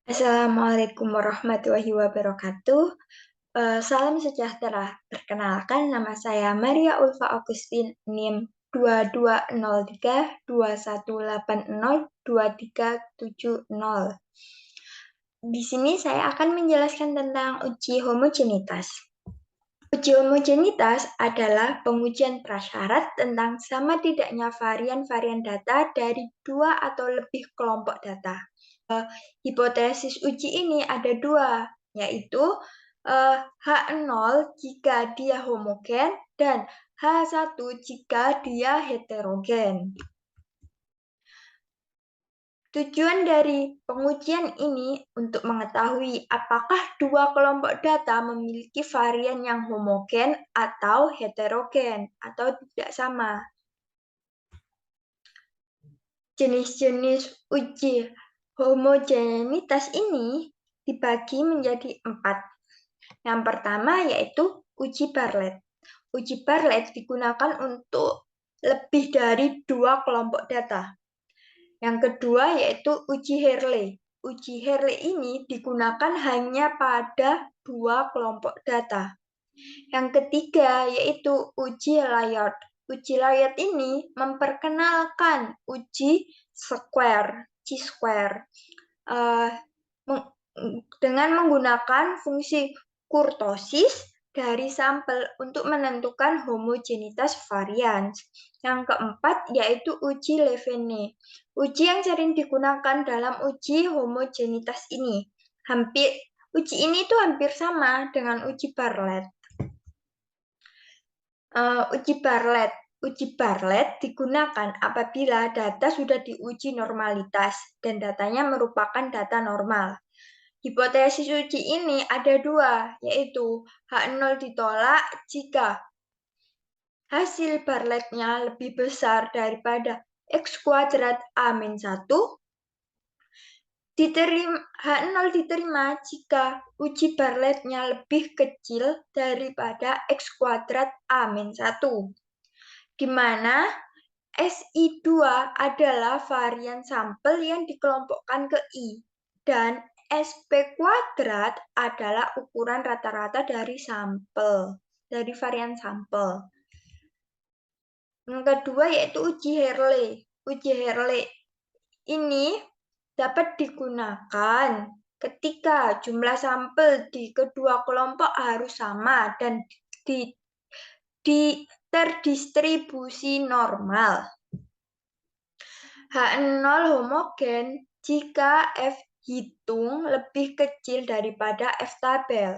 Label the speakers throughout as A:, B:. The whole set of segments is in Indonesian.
A: Assalamualaikum warahmatullahi wabarakatuh. Salam sejahtera. Perkenalkan, nama saya Maria Ulfa Augustin, NIM 220321802370. Di sini saya akan menjelaskan tentang uji homogenitas. Uji homogenitas adalah pengujian prasyarat tentang sama tidaknya varian-varian data dari dua atau lebih kelompok data. Hipotesis uji ini ada dua, yaitu H0 jika dia homogen dan H1 jika dia heterogen. Tujuan dari pengujian ini untuk mengetahui apakah dua kelompok data memiliki varian yang homogen atau heterogen atau tidak sama. Jenis-jenis uji homogenitas ini dibagi menjadi 4. Yang pertama yaitu uji Bartlett. Uji Bartlett digunakan untuk lebih dari dua kelompok data. Yang kedua yaitu uji Hartley. Uji Hartley ini digunakan hanya pada dua kelompok data. Yang ketiga yaitu uji Layard. Uji Layard ini memperkenalkan uji square, chi-square, dengan menggunakan fungsi kurtosis dari sampel untuk menentukan homogenitas varian. Yang keempat yaitu uji Levene. Uji yang sering digunakan dalam uji homogenitas ini. Uji ini tuh hampir sama dengan uji Bartlett. Uji Bartlett digunakan apabila data sudah diuji normalitas dan datanya merupakan data normal. Hipotesis uji ini ada dua, yaitu H0 ditolak jika hasil Bartlett-nya lebih besar daripada X kuadrat A-1, H0 diterima jika uji Bartlett-nya lebih kecil daripada X kuadrat A-1, di mana SI2 adalah varian sampel yang dikelompokkan ke I, dan SP kuadrat adalah ukuran rata-rata dari varian sampel. Yang kedua yaitu uji Hartley. Uji Hartley ini dapat digunakan ketika jumlah sampel di kedua kelompok harus sama dan terdistribusi normal. H0 homogen jika F hitung lebih kecil daripada F tabel.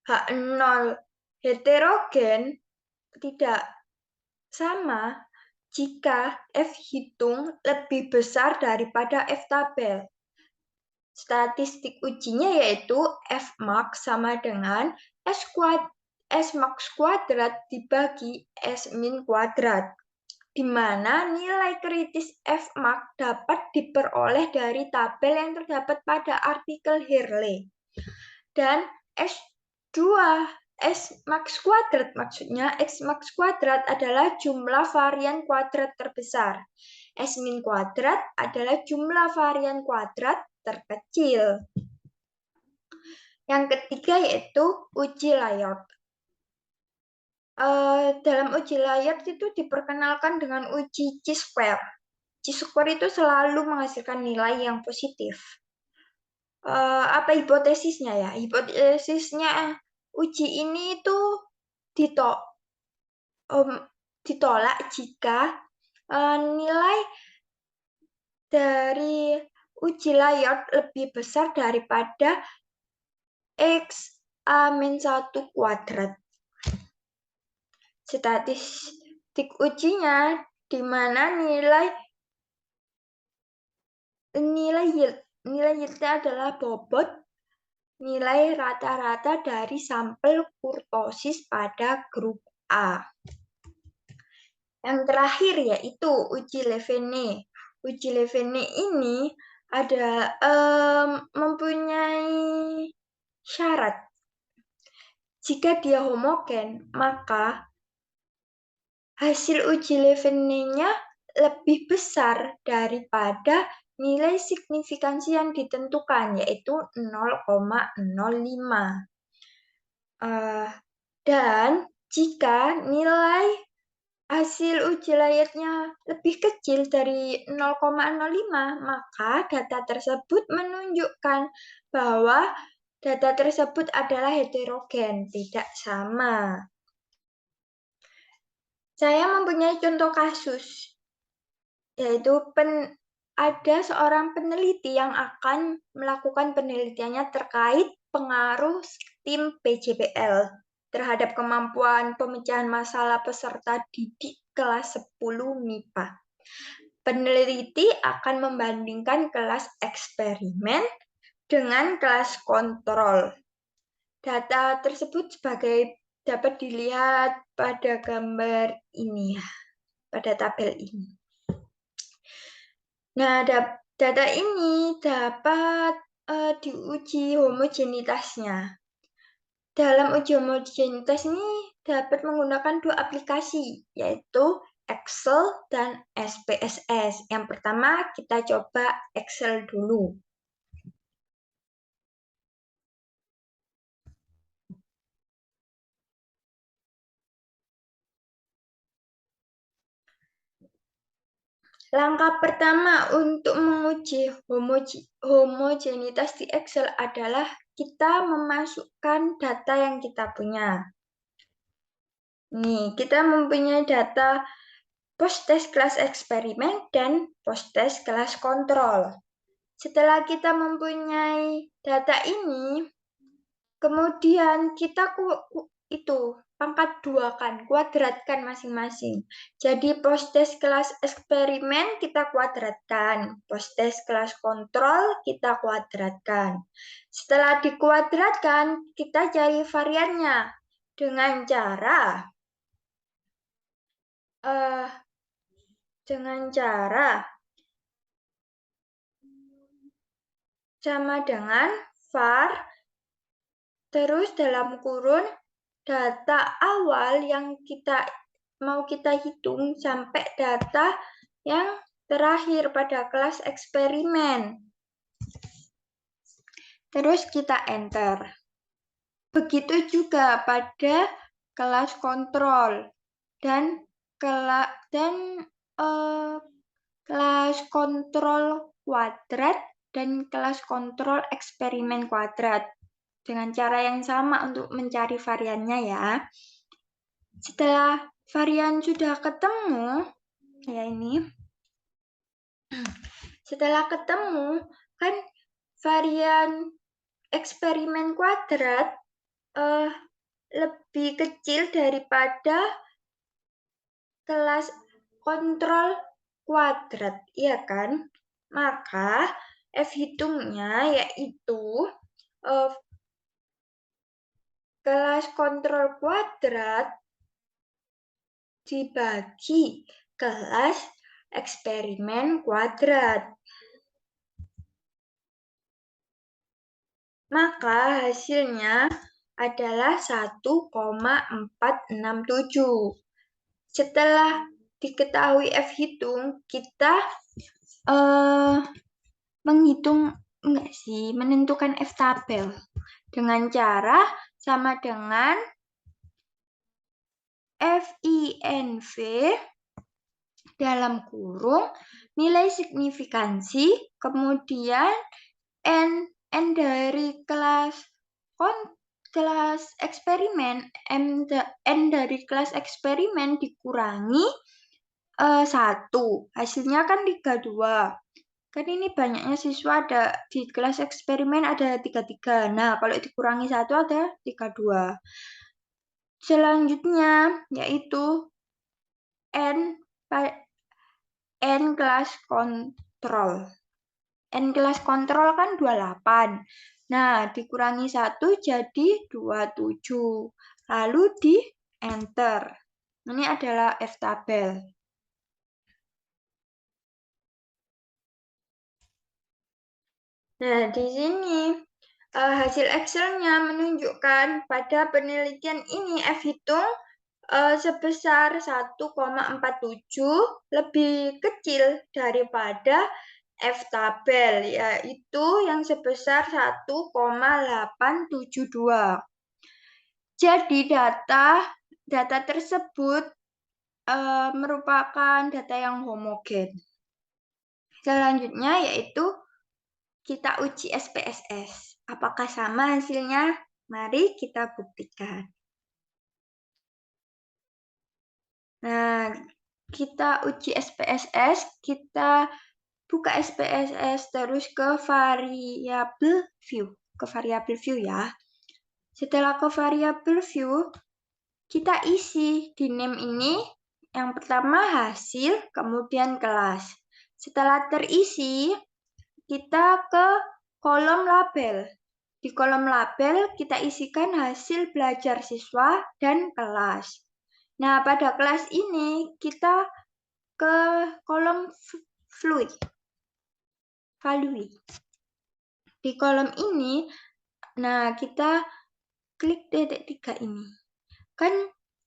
A: H0 heterogen tidak sama jika F hitung lebih besar daripada F tabel. Statistik ujinya yaitu Fmax sama dengan Smax kuadrat dibagi Smin kuadrat, di mana nilai kritis Fmax dapat diperoleh dari tabel yang terdapat pada artikel Hartley. Dan Smax kuadrat maksudnya Xmax kuadrat adalah jumlah varian kuadrat terbesar. Smin kuadrat adalah jumlah varian kuadrat terkecil. Yang ketiga yaitu uji Layard. Dalam uji Layard itu diperkenalkan dengan uji chi-square. Chi-square itu selalu menghasilkan nilai yang positif. Apa hipotesisnya ya? Hipotesisnya uji ini itu ditolak jika nilai dari uji Layard lebih besar daripada X-1 kuadrat. Statistik ujinya di mana nilai yieldnya adalah bobot nilai rata-rata dari sampel kurtosis pada grup A. Yang terakhir yaitu uji Levene. Uji Levene ini mempunyai syarat. Jika dia homogen, maka hasil uji Levene-nya lebih besar daripada nilai signifikansi yang ditentukan, yaitu 0,05. Dan jika nilai hasil uji layaknya lebih kecil dari 0,05, maka data tersebut menunjukkan bahwa data tersebut adalah heterogen, tidak sama. Saya mempunyai contoh kasus, yaitu ada seorang peneliti yang akan melakukan penelitiannya terkait pengaruh tim PJBL terhadap kemampuan pemecahan masalah peserta didik kelas 10 MIPA. Peneliti akan membandingkan kelas eksperimen dengan kelas kontrol. Data tersebut dapat dilihat pada gambar ini ya, pada tabel ini. Nah, data ini dapat diuji homogenitasnya. Dalam uji homogenitas ini dapat menggunakan dua aplikasi, yaitu Excel dan SPSS. Yang pertama, kita coba Excel dulu. Langkah pertama untuk menguji homogenitas di Excel adalah kita memasukkan data yang kita punya. Nih, kita mempunyai data post-test kelas eksperimen dan post-test kelas kontrol. Setelah kita mempunyai data ini, kemudian kita pangkat 2 kan, kuadratkan masing-masing. Jadi post-test kelas eksperimen kita kuadratkan, post-test kelas kontrol kita kuadratkan. Setelah dikuadratkan, kita cari variannya dengan cara sama dengan var terus dalam kurun data awal yang mau kita hitung sampai data yang terakhir pada kelas eksperimen. Terus kita enter. Begitu juga pada kelas kontrol dan kelas kontrol kuadrat dan kelas kontrol eksperimen kuadrat. Dengan cara yang sama untuk mencari variannya ya. Setelah varian sudah ketemu, ya ini. Setelah ketemu, kan varian eksperimen kuadrat lebih kecil daripada kelas kontrol kuadrat, iya kan? Maka F hitungnya yaitu kelas kontrol kuadrat dibagi kelas eksperimen kuadrat. Maka hasilnya adalah 1,467. Setelah diketahui F hitung, kita menentukan F tabel dengan cara sama dengan FINV dalam kurung nilai signifikansi, kemudian N dari kelas eksperimen, N dari kelas eksperimen dikurangi 1, hasilnya kan 32. Kan ini banyaknya siswa ada di kelas eksperimen ada 33. Nah, kalau dikurangi 1 ada 32. Selanjutnya yaitu N kelas kontrol. N kelas kontrol kan 28. Nah, dikurangi 1 jadi 27. Lalu di enter. Ini adalah F tabel. Nah, di sini hasil Excel-nya menunjukkan pada penelitian ini F hitung sebesar 1,47 lebih kecil daripada F tabel, yaitu yang sebesar 1,872. Jadi data tersebut merupakan data yang homogen. Selanjutnya yaitu kita uji SPSS. Apakah sama hasilnya? Mari kita buktikan. Nah, kita uji SPSS, kita buka SPSS terus ke variabel view. Ya. Setelah ke variabel view, kita isi di name ini yang pertama hasil, kemudian kelas. Setelah terisi, kita ke kolom label. Di kolom label kita isikan hasil belajar siswa dan kelas. Nah, pada kelas ini kita ke kolom value. Di kolom ini, nah kita klik titik 3 ini. Kan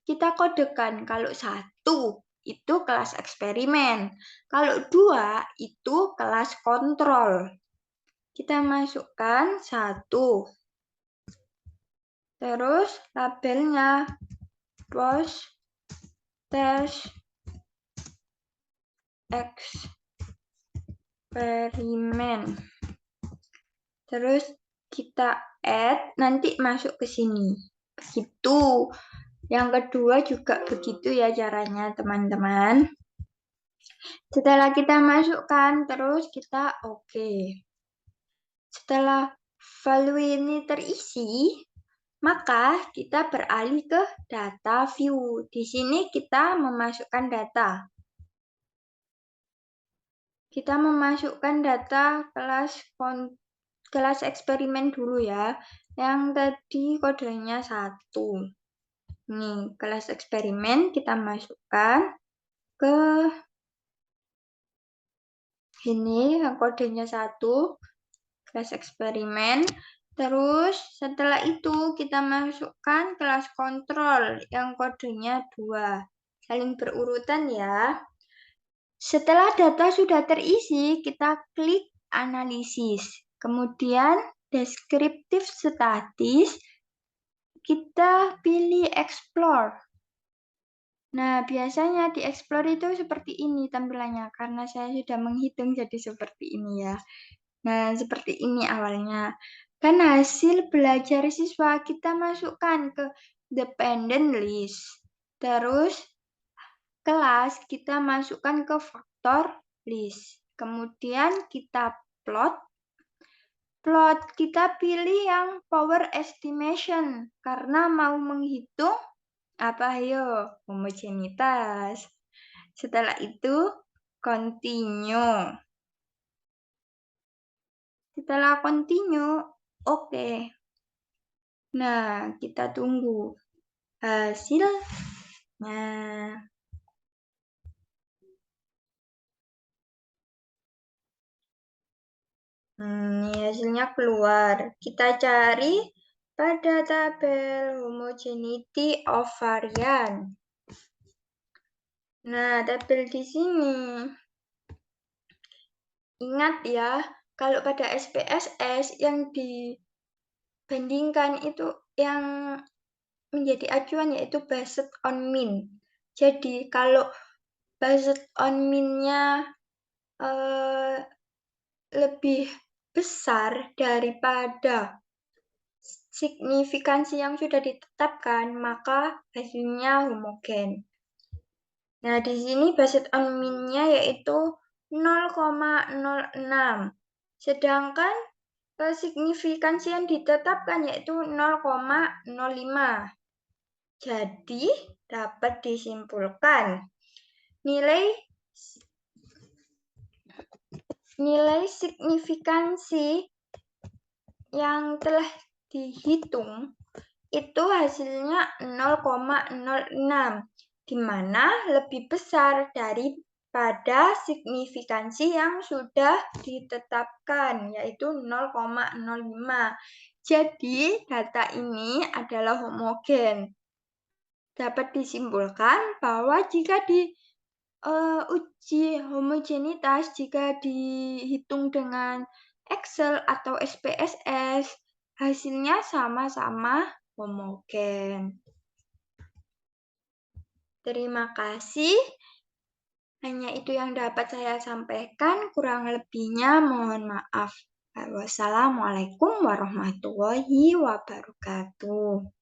A: kita kodekan kalau 1 itu kelas eksperimen. Kalau 2 itu kelas kontrol. Kita masukkan 1. Terus labelnya post test eksperimen. Terus kita add, nanti masuk ke sini. Begitu. Yang kedua juga begitu ya caranya, teman-teman. Setelah kita masukkan, terus kita oke. Setelah value ini terisi, maka kita beralih ke data view. Di sini kita memasukkan data. Kita memasukkan data kelas eksperimen dulu ya. Yang tadi kodenya 1. Nih, kelas eksperimen kita masukkan ke ini, yang kodenya 1. Kelas eksperimen. Terus setelah itu kita masukkan kelas kontrol yang kodenya 2. Saling berurutan ya. Setelah data sudah terisi, kita klik analisis. Kemudian deskriptif statis, kita pilih explore. Nah, biasanya di explore itu seperti ini tampilannya, karena saya sudah menghitung jadi seperti ini ya. Nah, seperti ini awalnya. Kan hasil belajar siswa kita masukkan ke dependent list. Terus kelas kita masukkan ke faktor list. Kemudian kita plot. Kita pilih yang power estimation karena mau menghitung apa ayo? Homogenitas. Setelah itu continue. Setelah continue, oke. Nah, kita tunggu hasilnya. Ini hasilnya keluar. Kita cari pada tabel homogeneity of varian. Nah, tabel di sini. Ingat ya, kalau pada SPSS yang dibandingkan itu yang menjadi acuan yaitu based on mean. Jadi kalau based on mean-nya lebih besar daripada signifikansi yang sudah ditetapkan, maka hasilnya homogen. Nah, di sini based on mean-nya yaitu 0,06. Sedangkan signifikansi yang ditetapkan yaitu 0,05. Jadi, dapat disimpulkan nilai signifikansi yang telah dihitung itu hasilnya 0,06, di mana lebih besar daripada signifikansi yang sudah ditetapkan, yaitu 0,05. Jadi, data ini adalah homogen. Dapat disimpulkan bahwa jika Uji homogenitas jika dihitung dengan Excel atau SPSS, hasilnya sama-sama homogen. Terima kasih. Hanya itu yang dapat saya sampaikan, kurang lebihnya mohon maaf. Wassalamualaikum warahmatullahi wabarakatuh.